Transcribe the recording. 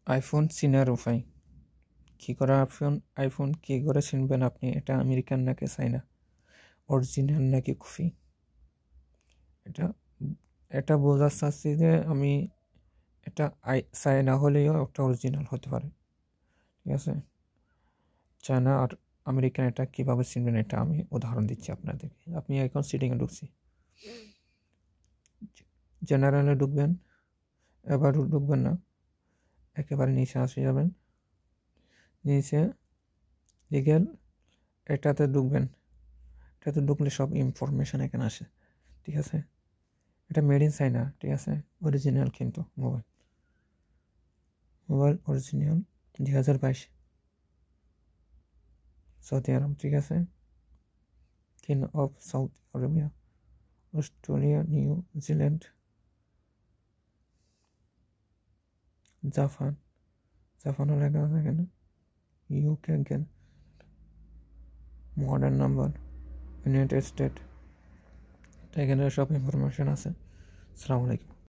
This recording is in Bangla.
আইফোন চিনার উপায় কী করে? আইফোন কী করে চিনবেন আপনি এটা আমেরিকান নাকি চাইনা, অরিজিনাল নাকি কপি? এটা এটা বোঝার চাচ্ছি যে আমি এটা চাইনা হলেও একটা অরিজিনাল হতে পারে, ঠিক আছে? চায়না আর আমেরিকান এটা কীভাবে চিনবেন এটা আমি উদাহরণ দিচ্ছি আপনাদেরকে। আপনি এখন সিটিংয়ে ঢুকছি, জেনারেলে ঢুকবেন, এবার ঢুকবেন না, একেবারে নিচে আসে যাবেন, নিচে লিগেল এটাতে ঢুকবেন। এটাতে ঢুকলে সব ইনফরমেশান এখানে আসে, ঠিক আছে? এটা মেড ইন চাইনা, ঠিক আছে? অরিজিনাল কিন্তু মোবাইল অরিজিনাল 2022 সৌদি আরব, ঠিক আছে? King of South Arabia, Australia, New Zealand, জাপানও লেখা আছে এখানে, UK, modern number, united state, এখানে সব ইনফরমেশন আছে। আসসালামু আলাইকুম।